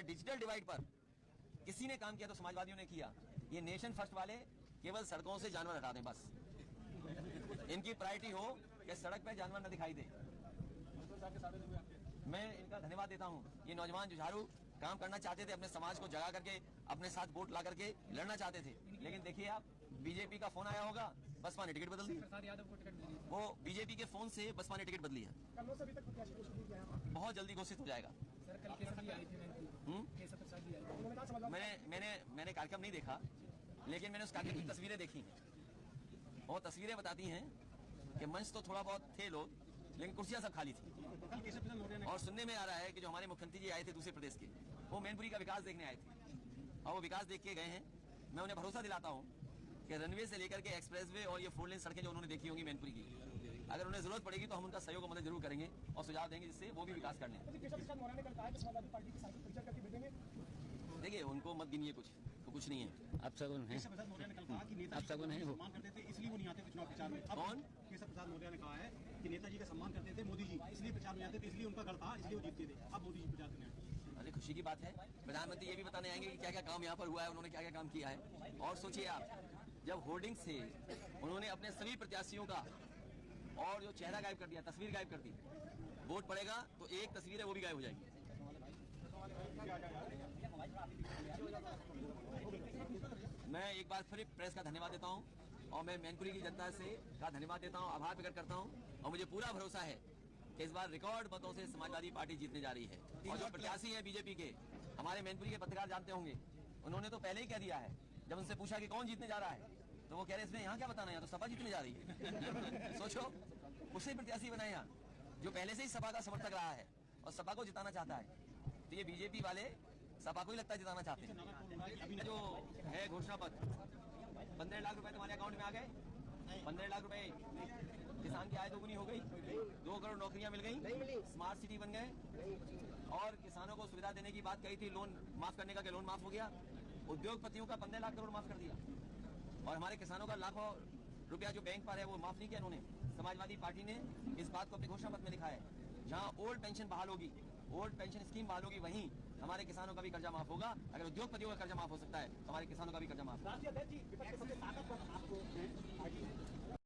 Digital divide पर किसी ने काम किया तो समाजवादियों ने किया। ये नेशन फर्स्ट वाले केवल सड़कों से जानवर हटा दें, बस इनकी प्रायोरिटी हो कि सड़क पे जानवर न दिखाई दे। मैं इनका धन्यवाद देता हूं। ये नौजवान जुझारू काम करना चाहते थे, अपने समाज को जगा करके अपने साथ वोट ला करके लड़ना चाहते थे, लेकिन देखिए आप, बीजेपी का फोन आया होगा, बसपा ने टिकट बदल दी। वो बीजेपी के फोन से बसपा ने टिकट बदली है। बहुत जल्दी घोषित हो जाएगा। मैंने कार्यक्रम नहीं देखा, लेकिन मैंने उस कार्यक्रम की तस्वीरें देखी हैं। वो तस्वीरें बताती हैं कि मंच तो थोड़ा बहुत थे लोग, लेकिन कुर्सियां सब खाली थी। और सुनने में आ रहा है कि जो हमारे मुख्यमंत्री जी आए थे दूसरे प्रदेश के, वो मैनपुरी का विकास देखने आए थे और वो विकास देख के गए हैं। मैं उन्हें भरोसा दिलाता हूं कि रनवे से लेकर के एक्सप्रेसवे और ये 4 लेन सड़कें जो उन्होंने देखी होंगी मैनपुरी की, अगर उन्हें जरूरत पड़ेगी तो हम उनका सहयोग और मदद जरूर करेंगे और सुझाव देंगे जिससे वो भी विकास कर लें। देखिए, उनको मत गिनिए, कुछ नहीं है। आप सगुन हैं, आप सगुन हैं। सम्मान करते थे इसलिए वो नहीं आते थे चुनाव प्रचार में। कौन? केशव प्रसाद मौर्य ने कहा है कि नेताजी का सम्मान करते थे मोदी जी, इसलिए प्रचार में आते थे, इसलिए उनका गढ़ था, इसलिए वो जीतते थे। अब मोदी जी प्रचार करने आए। अरे खुशी की बात है। प्रधानमंत्री ये भी बताने आएंगे कि क्या क्या काम यहाँ पर हुआ है, उन्होंने क्या क्या काम किया है। और सोचिए आप, जब होर्डिंग से उन्होंने अपने सभी प्रत्याशियों का और जो चेहरा गायब कर दिया, तस्वीर गायब कर दी, वोट पड़ेगा तो एक तस्वीर है वो भी गायब हो जाएगी। मैं एक बार फिर प्रेस का धन्यवाद देता हूं और मैं मैनपुरी की जनता से का धन्यवाद देता हूं, आभार प्रकट करता हूं। और मुझे पूरा भरोसा है कि इस बार रिकॉर्ड मतों से समाजवादी पार्टी जीतने जा रही है। और जो प्रत्याशी है बीजेपी के, हमारे मैनपुरी के पत्रकार जानते होंगे, उन्होंने तो पहले ही कह दिया है, जब उनसे पूछा कि कौन जीतने जा रहा है तो वो कह रहे इसमें यहाँ क्या बताना है, तो सपा जीतने जा रही है। सोचो, उसे प्रत्याशी बनाए यहाँ जो पहले से ही सपा का समर्थक रहा है और सपा को जिताना चाहता है। तो ये बीजेपी वाले सपा को ही लगता है जिताना चाहते हैं। अभी जो है घोषणा पत्र, 15 लाख रुपए तुम्हारे अकाउंट में आ गए। 15 लाख रुपए किसान की आय दोगुनी हो गई, 2 करोड़ नौकरियां मिल गई, स्मार्ट सिटी बन गए और किसानों को सुविधा देने की बात कही थी, लोन माफ करने का, लोन माफ हो गया। उद्योगपतियों का 15 लाख करोड़ माफ कर दिया और हमारे किसानों का लाखों रुपया जो बैंक पर है वो माफ नहीं किया इन्होंने। समाजवादी पार्टी ने इस बात को अपने घोषणा पत्र में लिखा है, जहां ओल्ड पेंशन बहाल होगी, ओल्ड पेंशन स्कीम बहाल होगी, वहीं हमारे किसानों का भी कर्जा माफ होगा। अगर उद्योगपतियों का कर्जा माफ हो सकता है तो हमारे किसानों का भी कर्जा माफ होगा।